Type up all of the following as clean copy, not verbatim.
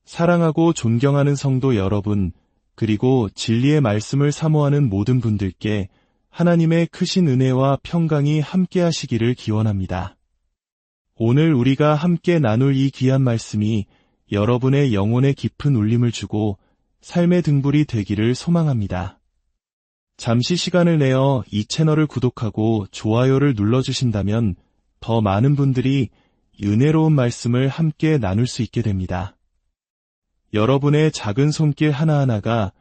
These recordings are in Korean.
사랑하고 존경하는 성도 여러분, 그리고 진리의 말씀을 사모하는 모든 분들께 하나님의 크신 은혜와 평강이 함께 하시기를 기원합니다. 오늘 우리가 함께 나눌 이 귀한 말씀이 여러분의 영혼에 깊은 울림을 주고 삶의 등불이 되기를 소망합니다. 잠시 시간을 내어 이 채널을 구독하고 좋아요를 눌러주신다면 더 많은 분들이 은혜로운 말씀을 함께 나눌 수 있게 됩니다. 여러분의 작은 손길 하나하나가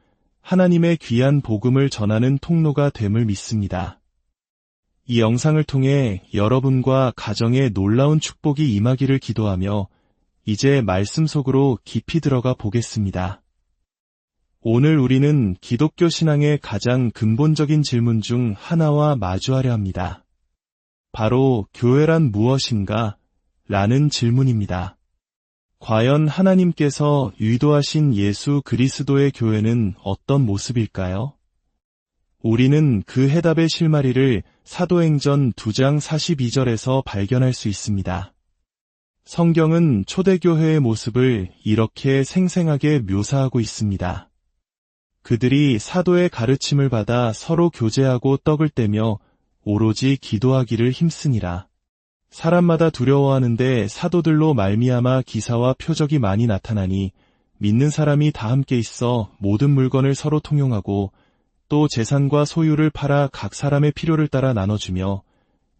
하나님의 귀한 복음을 전하는 통로가 됨을 믿습니다. 이 영상을 통해 여러분과 가정에 놀라운 축복이 임하기를 기도하며 이제 말씀 속으로 깊이 들어가 보겠습니다. 오늘 우리는 기독교 신앙의 가장 근본적인 질문 중 하나와 마주하려 합니다. 바로 교회란 무엇인가? 라는 질문입니다. 과연 하나님께서 의도하신 예수 그리스도의 교회는 어떤 모습일까요? 우리는 그 해답의 실마리를 사도행전 2장 42절에서 발견할 수 있습니다. 성경은 초대교회의 모습을 이렇게 생생하게 묘사하고 있습니다. 그들이 사도의 가르침을 받아 서로 교제하고 떡을 떼며 오로지 기도하기를 힘쓰니라. 사람마다 두려워하는데 사도들로 말미암아 기사와 표적이 많이 나타나니 믿는 사람이 다 함께 있어 모든 물건을 서로 통용하고 또 재산과 소유를 팔아 각 사람의 필요를 따라 나눠주며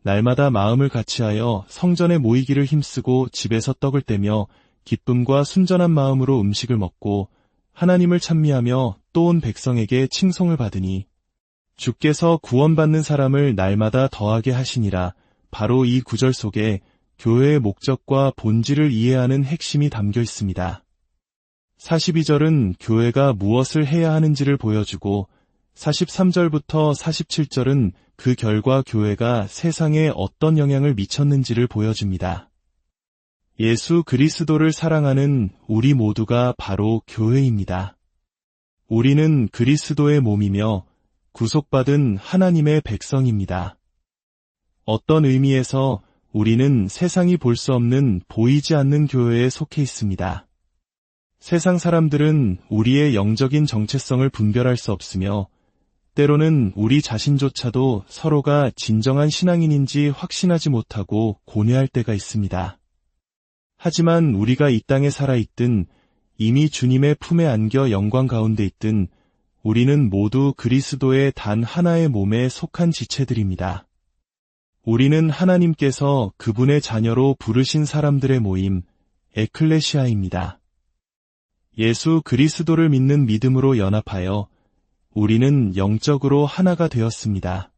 날마다 마음을 같이하여 성전에 모이기를 힘쓰고 집에서 떡을 떼며 기쁨과 순전한 마음으로 음식을 먹고 하나님을 찬미하며 또 온 백성에게 칭송을 받으니 주께서 구원받는 사람을 날마다 더하게 하시니라. 바로 이 구절 속에 교회의 목적과 본질을 이해하는 핵심이 담겨 있습니다. 42절은 교회가 무엇을 해야 하는지를 보여주고 43절부터 47절은 그 결과 교회가 세상에 어떤 영향을 미쳤는지를 보여줍니다. 예수 그리스도를 사랑하는 우리 모두가 바로 교회입니다. 우리는 그리스도의 몸이며 구속받은 하나님의 백성입니다. 어떤 의미에서 우리는 세상이 볼 수 없는 보이지 않는 교회에 속해 있습니다. 세상 사람들은 우리의 영적인 정체성을 분별할 수 없으며 때로는 우리 자신조차도 서로가 진정한 신앙인인지 확신하지 못하고 고뇌할 때가 있습니다. 하지만 우리가 이 땅에 살아있든 이미 주님의 품에 안겨 영광 가운데 있든 우리는 모두 그리스도의 단 하나의 몸에 속한 지체들입니다. 우리는 하나님께서 그분의 자녀로 부르신 사람들의 모임, 에클레시아입니다. 예수 그리스도를 믿는 믿음으로 연합하여 우리는 영적으로 하나가 되었습니다.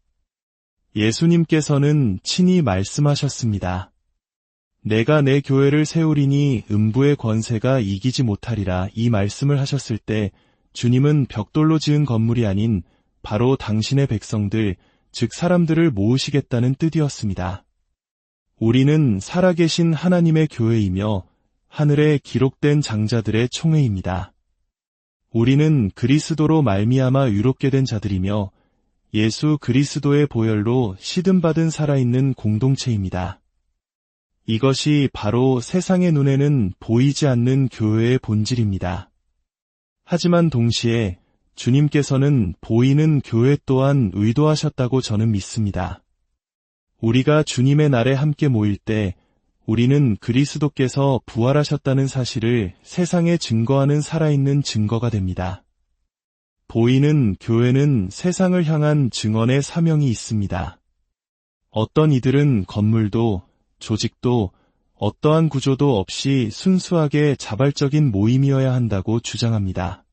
예수님께서는 친히 말씀하셨습니다. 내가 내 교회를 세우리니 음부의 권세가 이기지 못하리라. 이 말씀을 하셨을 때 주님은 벽돌로 지은 건물이 아닌 바로 당신의 백성들, 즉 사람들을 모으시겠다는 뜻이었습니다. 우리는 살아계신 하나님의 교회이며 하늘에 기록된 장자들의 총회입니다. 우리는 그리스도로 말미암아 의롭게 된 자들이며 예수 그리스도의 보혈로 시든받은 살아있는 공동체입니다. 이것이 바로 세상의 눈에는 보이지 않는 교회의 본질입니다. 하지만 동시에 주님께서는 보이는 교회 또한 의도하셨다고 저는 믿습니다. 우리가 주님의 날에 함께 모일 때 우리는 그리스도께서 부활하셨다는 사실을 세상에 증거하는 살아있는 증거가 됩니다. 보이는 교회는 세상을 향한 증언의 사명이 있습니다. 어떤 이들은 건물도 조직도 어떠한 구조도 없이 순수하게 자발적인 모임이어야 한다고 주장합니다.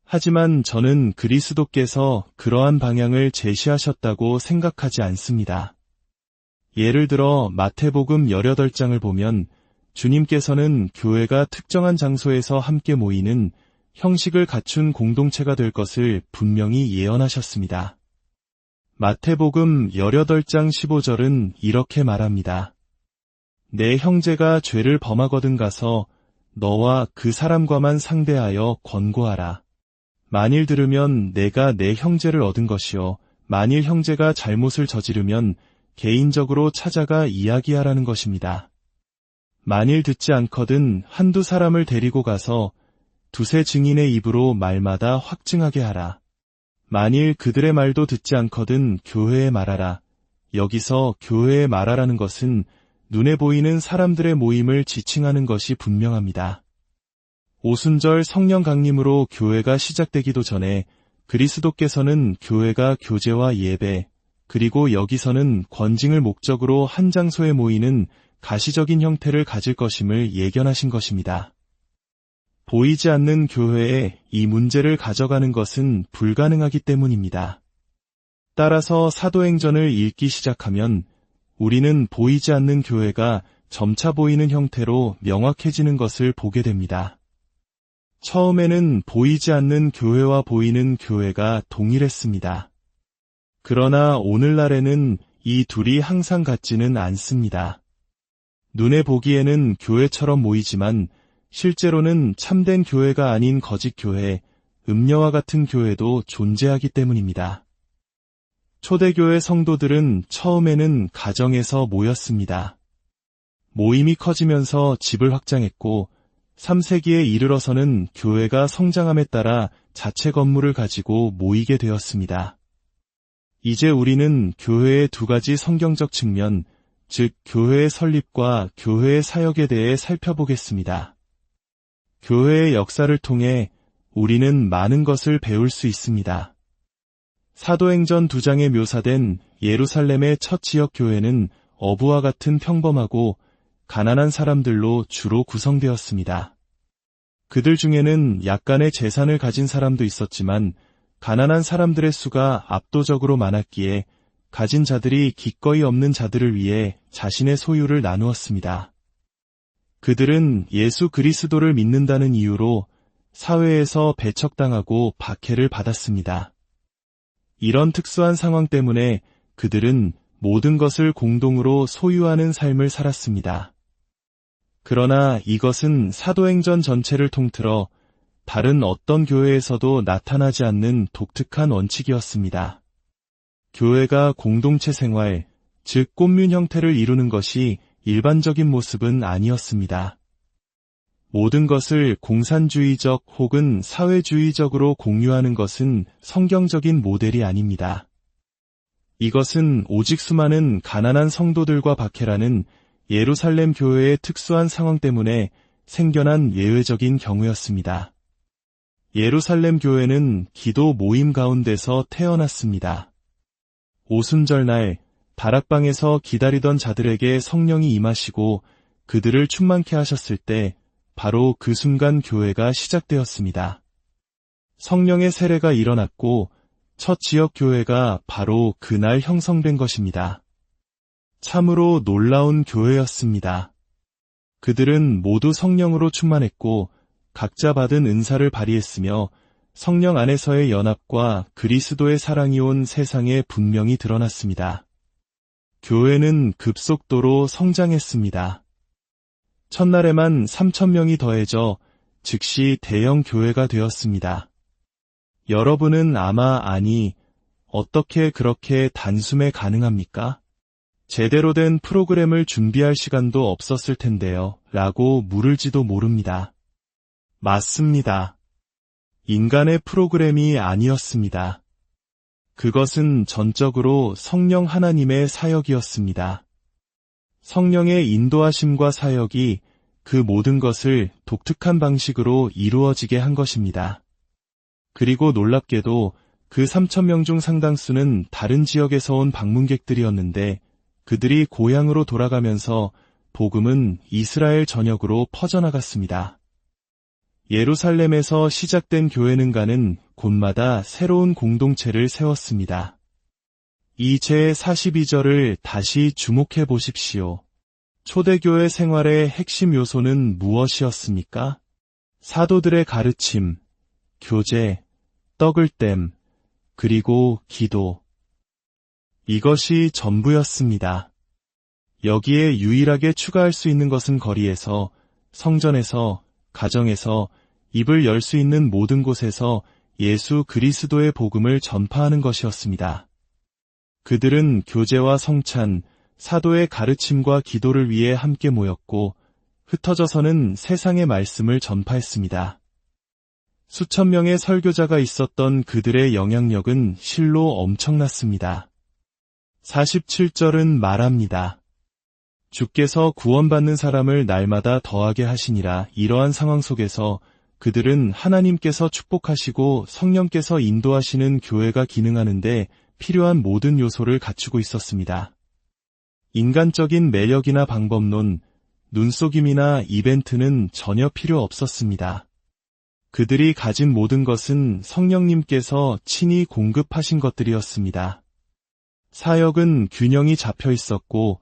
하지만 저는 그리스도께서 그러한 방향을 제시하셨다고 생각하지 않습니다. 예를 들어 마태복음 18장을 보면 주님께서는 교회가 특정한 장소에서 함께 모이는 형식을 갖춘 공동체가 될 것을 분명히 예언하셨습니다. 마태복음 18장 15절은 이렇게 말합니다. 내 형제가 죄를 범하거든 가서 너와 그 사람과만 상대하여 권고하라. 만일 들으면 내가 내 형제를 얻은 것이요 만일 형제가 잘못을 저지르면 개인적으로 찾아가 이야기하라는 것입니다. 만일 듣지 않거든 한두 사람을 데리고 가서 두세 증인의 입으로 말마다 확증하게 하라. 만일 그들의 말도 듣지 않거든 교회에 말하라. 여기서 교회에 말하라는 것은 눈에 보이는 사람들의 모임을 지칭하는 것이 분명합니다. 오순절 성령 강림으로 교회가 시작되기도 전에 그리스도께서는 교회가 교제와 예배, 그리고 여기서는 권징을 목적으로 한 장소에 모이는 가시적인 형태를 가질 것임을 예견하신 것입니다. 보이지 않는 교회에 이 문제를 가져가는 것은 불가능하기 때문입니다. 따라서 사도행전을 읽기 시작하면 우리는 보이지 않는 교회가 점차 보이는 형태로 명확해지는 것을 보게 됩니다. 처음에는 보이지 않는 교회와 보이는 교회가 동일했습니다. 그러나 오늘날에는 이 둘이 항상 같지는 않습니다. 눈에 보기에는 교회처럼 모이지만 실제로는 참된 교회가 아닌 거짓 교회, 음녀와 같은 교회도 존재하기 때문입니다. 초대교회 성도들은 처음에는 가정에서 모였습니다. 모임이 커지면서 집을 확장했고 3세기에 이르러서는 교회가 성장함에 따라 자체 건물을 가지고 모이게 되었습니다. 이제 우리는 교회의 두 가지 성경적 측면, 즉 교회의 설립과 교회의 사역에 대해 살펴보겠습니다. 교회의 역사를 통해 우리는 많은 것을 배울 수 있습니다. 사도행전 2장에 묘사된 예루살렘의 첫 지역 교회는 어부와 같은 평범하고 가난한 사람들로 주로 구성되었습니다. 그들 중에는 약간의 재산을 가진 사람도 있었지만 가난한 사람들의 수가 압도적으로 많았기에 가진 자들이 기꺼이 없는 자들을 위해 자신의 소유를 나누었습니다. 그들은 예수 그리스도를 믿는다는 이유로 사회에서 배척당하고 박해를 받았습니다. 이런 특수한 상황 때문에 그들은 모든 것을 공동으로 소유하는 삶을 살았습니다. 그러나 이것은 사도행전 전체를 통틀어 다른 어떤 교회에서도 나타나지 않는 독특한 원칙이었습니다. 교회가 공동체 생활, 즉 꽃뮨 형태를 이루는 것이 일반적인 모습은 아니었습니다. 모든 것을 공산주의적 혹은 사회주의적으로 공유하는 것은 성경적인 모델이 아닙니다. 이것은 오직 수많은 가난한 성도들과 박해라는 예루살렘 교회의 특수한 상황 때문에 생겨난 예외적인 경우였습니다. 예루살렘 교회는 기도 모임 가운데서 태어났습니다. 오순절날 다락방에서 기다리던 자들에게 성령이 임하시고 그들을 충만케 하셨을 때 바로 그 순간 교회가 시작되었습니다. 성령의 세례가 일어났고 첫 지역 교회가 바로 그날 형성된 것입니다. 참으로 놀라운 교회였습니다. 그들은 모두 성령으로 충만했고 각자 받은 은사를 발휘했으며 성령 안에서의 연합과 그리스도의 사랑이 온 세상에 분명히 드러났습니다. 교회는 급속도로 성장했습니다. 첫날에만 3,000명이 더해져 즉시 대형 교회가 되었습니다. 여러분은 아마 어떻게 그렇게 단숨에 가능합니까? 제대로 된 프로그램을 준비할 시간도 없었을 텐데요. 라고 물을지도 모릅니다. 맞습니다. 인간의 프로그램이 아니었습니다. 그것은 전적으로 성령 하나님의 사역이었습니다. 성령의 인도하심과 사역이 그 모든 것을 독특한 방식으로 이루어지게 한 것입니다. 그리고 놀랍게도 그 3,000명 중 상당수는 다른 지역에서 온 방문객들이었는데 그들이 고향으로 돌아가면서 복음은 이스라엘 전역으로 퍼져나갔습니다. 예루살렘에서 시작된 교회는가는 곳마다 새로운 공동체를 세웠습니다. 이 제42절을 다시 주목해 보십시오. 초대교회 생활의 핵심 요소는 무엇이었습니까? 사도들의 가르침, 교제, 떡을 땜, 그리고 기도. 이것이 전부였습니다. 여기에 유일하게 추가할 수 있는 것은 거리에서, 성전에서, 가정에서, 입을 열 수 있는 모든 곳에서 예수 그리스도의 복음을 전파하는 것이었습니다. 그들은 교제와 성찬, 사도의 가르침과 기도를 위해 함께 모였고 흩어져서는 세상의 말씀을 전파했습니다. 수천 명의 설교자가 있었던 그들의 영향력은 실로 엄청났습니다. 47절은 말합니다. 주께서 구원받는 사람을 날마다 더하게 하시니라. 이러한 상황 속에서 그들은 하나님께서 축복하시고 성령께서 인도하시는 교회가 기능하는데 필요한 모든 요소를 갖추고 있었습니다. 인간적인 매력이나 방법론, 눈속임이나 이벤트는 전혀 필요 없었습니다. 그들이 가진 모든 것은 성령님께서 친히 공급하신 것들이었습니다. 사역은 균형이 잡혀 있었고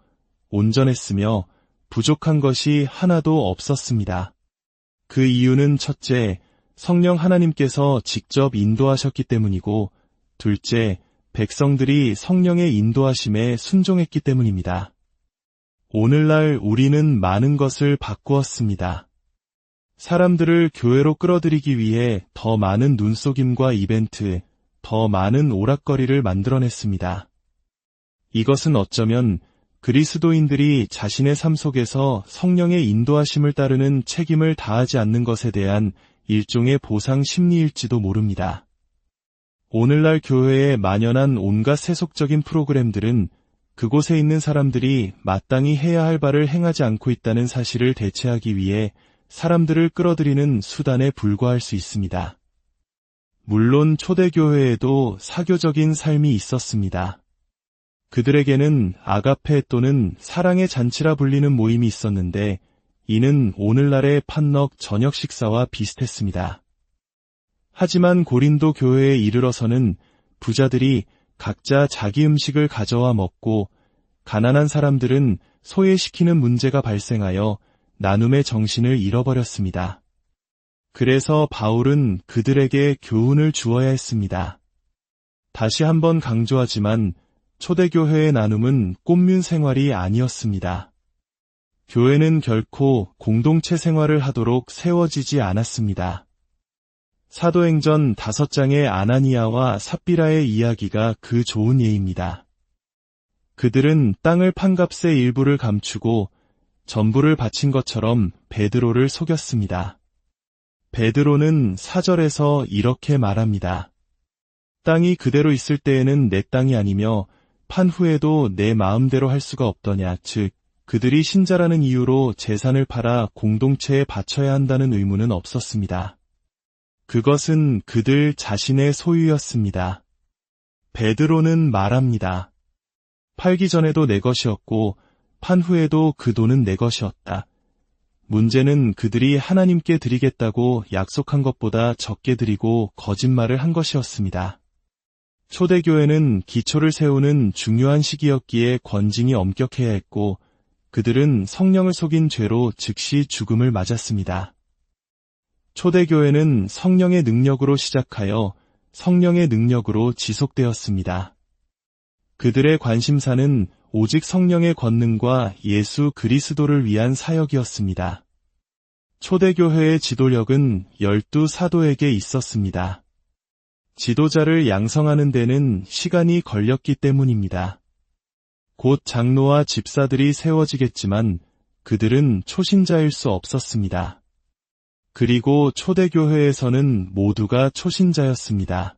온전했으며 부족한 것이 하나도 없었습니다. 그 이유는 첫째, 성령 하나님께서 직접 인도하셨기 때문이고, 둘째, 백성들이 성령의 인도하심에 순종했기 때문입니다. 오늘날 우리는 많은 것을 바꾸었습니다. 사람들을 교회로 끌어들이기 위해 더 많은 눈속임과 이벤트, 더 많은 오락거리를 만들어냈습니다. 이것은 어쩌면 그리스도인들이 자신의 삶 속에서 성령의 인도하심을 따르는 책임을 다하지 않는 것에 대한 일종의 보상 심리일지도 모릅니다. 오늘날 교회에 만연한 온갖 세속적인 프로그램들은 그곳에 있는 사람들이 마땅히 해야 할 바를 행하지 않고 있다는 사실을 대체하기 위해 사람들을 끌어들이는 수단에 불과할 수 있습니다. 물론 초대교회에도 사교적인 삶이 있었습니다. 그들에게는 아가페 또는 사랑의 잔치라 불리는 모임이 있었는데 이는 오늘날의 판넉 저녁 식사와 비슷했습니다. 하지만 고린도 교회에 이르러서는 부자들이 각자 자기 음식을 가져와 먹고 가난한 사람들은 소외시키는 문제가 발생하여 나눔의 정신을 잃어버렸습니다. 그래서 바울은 그들에게 교훈을 주어야 했습니다. 다시 한번 강조하지만 초대교회의 나눔은 꽃뮨 생활이 아니었습니다. 교회는 결코 공동체 생활을 하도록 세워지지 않았습니다. 사도행전 5장의 아나니아와 삽비라의 이야기가 그 좋은 예입니다. 그들은 땅을 판 값의 일부를 감추고 전부를 바친 것처럼 베드로를 속였습니다. 베드로는 4절에서 이렇게 말합니다. 땅이 그대로 있을 때에는 내 땅이 아니며 판 후에도 내 마음대로 할 수가 없더냐. 즉, 그들이 신자라는 이유로 재산을 팔아 공동체에 바쳐야 한다는 의무는 없었습니다. 그것은 그들 자신의 소유였습니다. 베드로는 말합니다. 팔기 전에도 내 것이었고 판 후에도 그 돈은 내 것이었다. 문제는 그들이 하나님께 드리겠다고 약속한 것보다 적게 드리고 거짓말을 한 것이었습니다. 초대교회는 기초를 세우는 중요한 시기였기에 권징이 엄격해야 했고 그들은 성령을 속인 죄로 즉시 죽음을 맞았습니다. 초대교회는 성령의 능력으로 시작하여 성령의 능력으로 지속되었습니다. 그들의 관심사는 오직 성령의 권능과 예수 그리스도를 위한 사역이었습니다. 초대교회의 지도력은 12 사도에게 있었습니다. 지도자를 양성하는 데는 시간이 걸렸기 때문입니다. 곧 장로와 집사들이 세워지겠지만 그들은 초신자일 수 없었습니다. 그리고 초대교회에서는 모두가 초신자였습니다.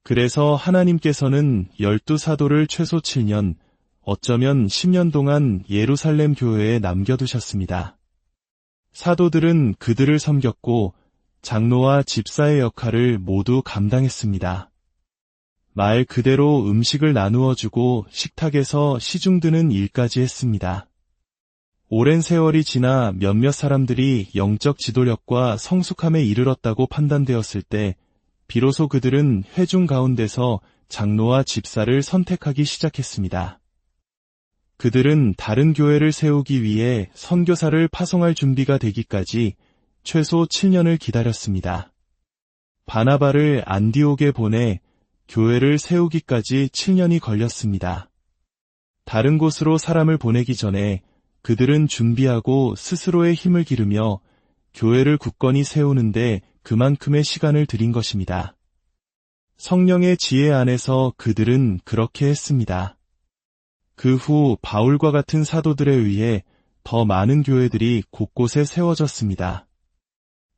그래서 하나님께서는 12 사도를 최소 7년, 어쩌면 10년 동안 예루살렘 교회에 남겨두셨습니다. 사도들은 그들을 섬겼고 장로와 집사의 역할을 모두 감당했습니다. 말 그대로 음식을 나누어 주고 식탁에서 시중드는 일까지 했습니다. 오랜 세월이 지나 몇몇 사람들이 영적 지도력과 성숙함에 이르렀다고 판단되었을 때 비로소 그들은 회중 가운데서 장로와 집사를 선택하기 시작했습니다. 그들은 다른 교회를 세우기 위해 선교사를 파송할 준비가 되기까지 최소 7년을 기다렸습니다. 바나바를 안디옥에 보내 교회를 세우기까지 7년이 걸렸습니다. 다른 곳으로 사람을 보내기 전에 그들은 준비하고 스스로의 힘을 기르며 교회를 굳건히 세우는데 그만큼의 시간을 들인 것입니다. 성령의 지혜 안에서 그들은 그렇게 했습니다. 그 후 바울과 같은 사도들에 의해 더 많은 교회들이 곳곳에 세워졌습니다.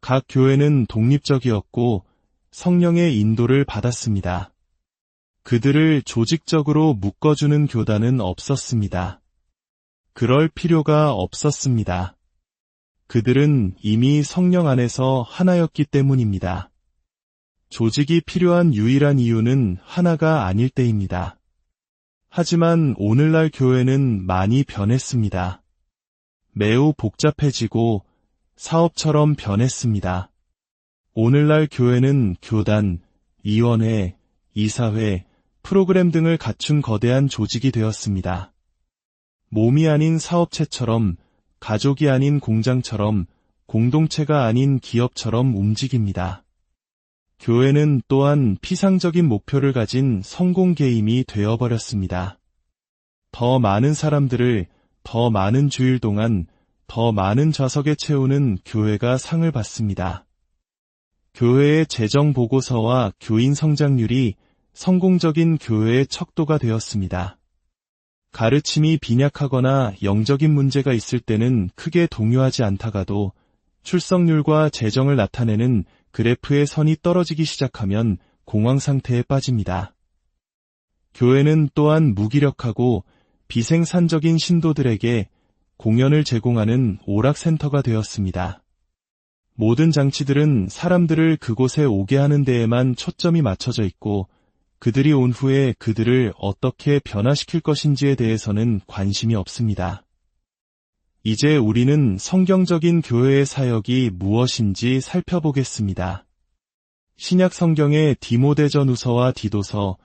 각 교회는 독립적이었고 성령의 인도를 받았습니다. 그들을 조직적으로 묶어주는 교단은 없었습니다. 그럴 필요가 없었습니다. 그들은 이미 성령 안에서 하나였기 때문입니다. 조직이 필요한 유일한 이유는 하나가 아닐 때입니다. 하지만 오늘날 교회는 많이 변했습니다. 매우 복잡해지고 사업처럼 변했습니다. 오늘날 교회는 교단, 위원회, 이사회, 프로그램 등을 갖춘 거대한 조직이 되었습니다. 몸이 아닌 사업체처럼, 가족이 아닌 공장처럼, 공동체가 아닌 기업처럼 움직입니다. 교회는 또한 피상적인 목표를 가진 성공 게임이 되어버렸습니다. 더 많은 사람들을 더 많은 주일 동안 더 많은 좌석에 채우는 교회가 상을 받습니다. 교회의 재정 보고서와 교인 성장률이 성공적인 교회의 척도가 되었습니다. 가르침이 빈약하거나 영적인 문제가 있을 때는 크게 동요하지 않다가도 출석률과 재정을 나타내는 그래프의 선이 떨어지기 시작하면 공황 상태에 빠집니다. 교회는 또한 무기력하고 비생산적인 신도들에게 공연을 제공하는 오락센터가 되었습니다. 모든 장치들은 사람들을 그곳에 오게 하는 데에만 초점이 맞춰져 있고 그들이 온 후에 그들을 어떻게 변화시킬 것인지에 대해서는 관심이 없습니다. 이제 우리는 성경적인 교회의 사역이 무엇인지 살펴보겠습니다. 신약 성경의 디모데전후서와 디도서,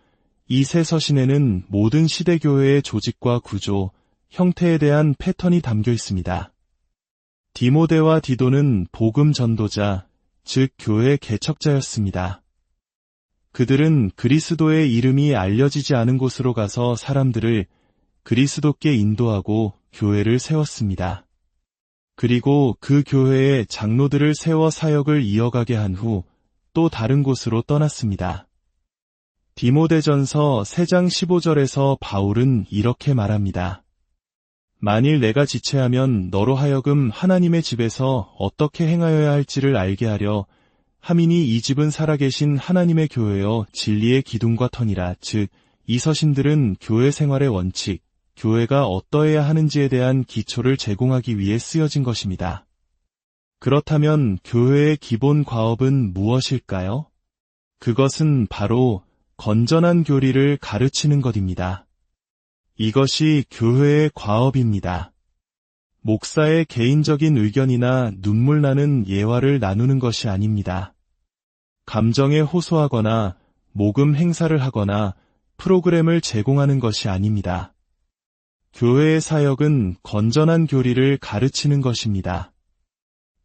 이 세 서신에는 모든 시대 교회의 조직과 구조, 형태에 대한 패턴이 담겨 있습니다. 디모데와 디도는 복음 전도자, 즉 교회 개척자였습니다. 그들은 그리스도의 이름이 알려지지 않은 곳으로 가서 사람들을 그리스도께 인도하고 교회를 세웠습니다. 그리고 그 교회에 장로들을 세워 사역을 이어가게 한 후 또 다른 곳으로 떠났습니다. 디모데전서 3장 15절에서 바울은 이렇게 말합니다. 만일 내가 지체하면 너로 하여금 하나님의 집에서 어떻게 행하여야 할지를 알게 하려 함이니 이 집은 살아계신 하나님의 교회여 진리의 기둥과 터니라. 즉, 이 서신들은 교회 생활의 원칙, 교회가 어떠해야 하는지에 대한 기초를 제공하기 위해 쓰여진 것입니다. 그렇다면 교회의 기본 과업은 무엇일까요? 그것은 바로 건전한 교리를 가르치는 것입니다. 이것이 교회의 과업입니다. 목사의 개인적인 의견이나 눈물 나는 예화를 나누는 것이 아닙니다. 감정에 호소하거나 모금 행사를 하거나 프로그램을 제공하는 것이 아닙니다. 교회의 사역은 건전한 교리를 가르치는 것입니다.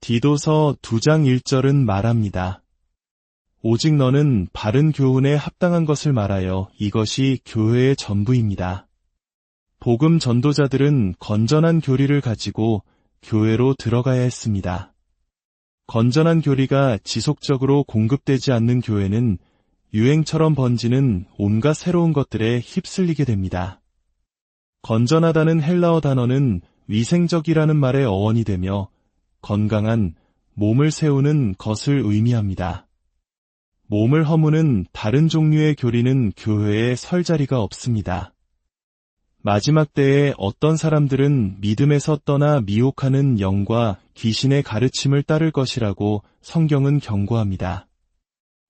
디도서 2장 1절은 말합니다. 오직 너는 바른 교훈에 합당한 것을 말하여 이것이 교회의 전부입니다. 복음 전도자들은 건전한 교리를 가지고 교회로 들어가야 했습니다. 건전한 교리가 지속적으로 공급되지 않는 교회는 유행처럼 번지는 온갖 새로운 것들에 휩쓸리게 됩니다. 건전하다는 헬라어 단어는 위생적이라는 말의 어원이 되며 건강한, 몸을 세우는 것을 의미합니다. 몸을 허무는 다른 종류의 교리는 교회에 설 자리가 없습니다. 마지막 때에 어떤 사람들은 믿음에서 떠나 미혹하는 영과 귀신의 가르침을 따를 것이라고 성경은 경고합니다.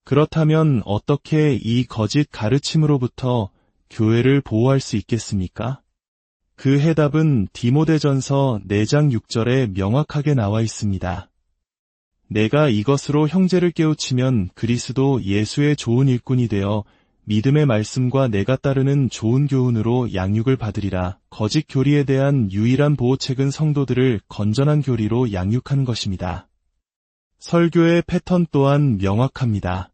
그렇다면 어떻게 이 거짓 가르침으로부터 교회를 보호할 수 있겠습니까? 그 해답은 디모데전서 4장 6절에 명확하게 나와 있습니다. 내가 이것으로 형제를 깨우치면 그리스도 예수의 좋은 일꾼이 되어 믿음의 말씀과 내가 따르는 좋은 교훈으로 양육을 받으리라. 거짓 교리에 대한 유일한 보호책은 성도들을 건전한 교리로 양육하는 것입니다. 설교의 패턴 또한 명확합니다.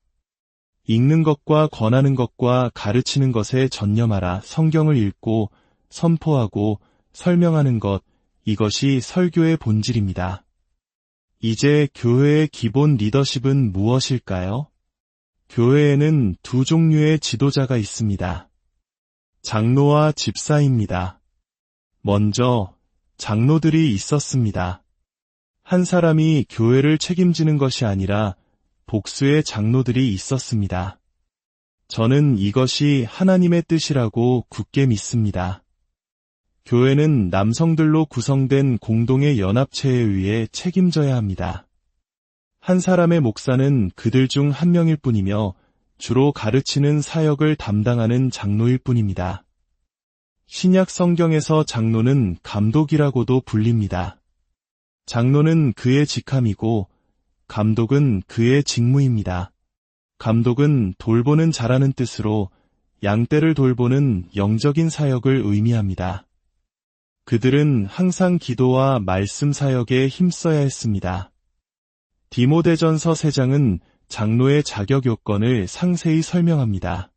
읽는 것과 권하는 것과 가르치는 것에 전념하라. 성경을 읽고 선포하고 설명하는 것, 이것이 설교의 본질입니다. 이제 교회의 기본 리더십은 무엇일까요? 교회에는 두 종류의 지도자가 있습니다. 장로와 집사입니다. 먼저 장로들이 있었습니다. 한 사람이 교회를 책임지는 것이 아니라 복수의 장로들이 있었습니다. 저는 이것이 하나님의 뜻이라고 굳게 믿습니다. 교회는 남성들로 구성된 공동의 연합체에 의해 책임져야 합니다. 한 사람의 목사는 그들 중 한 명일 뿐이며 주로 가르치는 사역을 담당하는 장로일 뿐입니다. 신약 성경에서 장로는 감독이라고도 불립니다. 장로는 그의 직함이고 감독은 그의 직무입니다. 감독은 돌보는 자라는 뜻으로 양떼를 돌보는 영적인 사역을 의미합니다. 그들은 항상 기도와 말씀 사역에 힘써야 했습니다. 디모데전서 3장은 장로의 자격 요건을 상세히 설명합니다.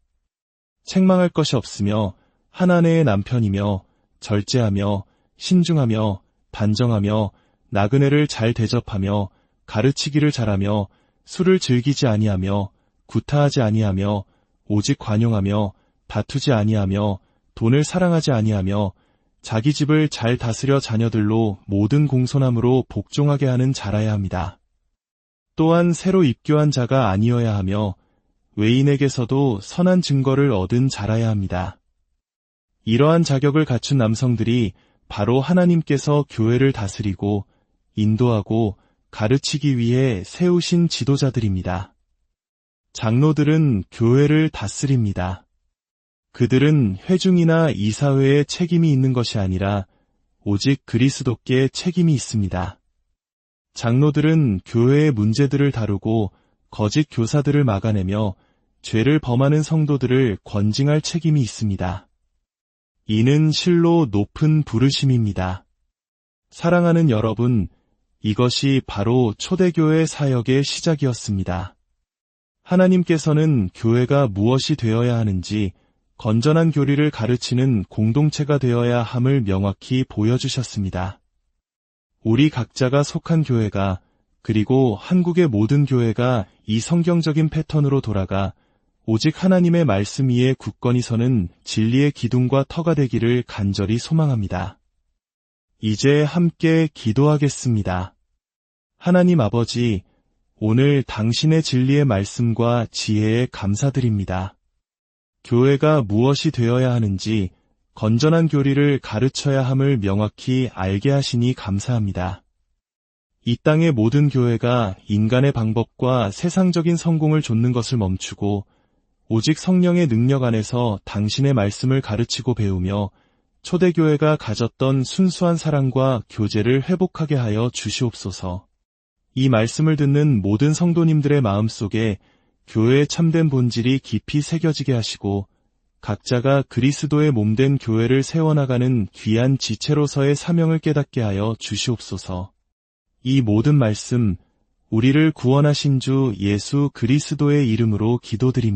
책망할 것이 없으며 한 아내의 남편이며 절제하며 신중하며 단정하며 나그네를 잘 대접하며 가르치기를 잘하며 술을 즐기지 아니하며 구타하지 아니하며 오직 관용하며 다투지 아니하며 돈을 사랑하지 아니하며 자기 집을 잘 다스려 자녀들로 모든 공손함으로 복종하게 하는 자라야 합니다. 또한 새로 입교한 자가 아니어야 하며 외인에게서도 선한 증거를 얻은 자라야 합니다. 이러한 자격을 갖춘 남성들이 바로 하나님께서 교회를 다스리고 인도하고 가르치기 위해 세우신 지도자들입니다. 장로들은 교회를 다스립니다. 그들은 회중이나 이사회에 책임이 있는 것이 아니라 오직 그리스도께 책임이 있습니다. 장로들은 교회의 문제들을 다루고 거짓 교사들을 막아내며 죄를 범하는 성도들을 권징할 책임이 있습니다. 이는 실로 높은 부르심입니다. 사랑하는 여러분, 이것이 바로 초대교회 사역의 시작이었습니다. 하나님께서는 교회가 무엇이 되어야 하는지 건전한 교리를 가르치는 공동체가 되어야 함을 명확히 보여주셨습니다. 우리 각자가 속한 교회가 그리고 한국의 모든 교회가 이 성경적인 패턴으로 돌아가 오직 하나님의 말씀 위에 굳건히 서는 진리의 기둥과 터가 되기를 간절히 소망합니다. 이제 함께 기도하겠습니다. 하나님 아버지, 오늘 당신의 진리의 말씀과 지혜에 감사드립니다. 교회가 무엇이 되어야 하는지 건전한 교리를 가르쳐야 함을 명확히 알게 하시니 감사합니다. 이 땅의 모든 교회가 인간의 방법과 세상적인 성공을 좇는 것을 멈추고 오직 성령의 능력 안에서 당신의 말씀을 가르치고 배우며 초대교회가 가졌던 순수한 사랑과 교제를 회복하게 하여 주시옵소서. 이 말씀을 듣는 모든 성도님들의 마음속에 교회의 참된 본질이 깊이 새겨지게 하시고 각자가 그리스도의 몸된 교회를 세워나가는 귀한 지체로서의 사명을 깨닫게 하여 주시옵소서. 이 모든 말씀, 우리를 구원하신 주 예수 그리스도의 이름으로 기도드립니다.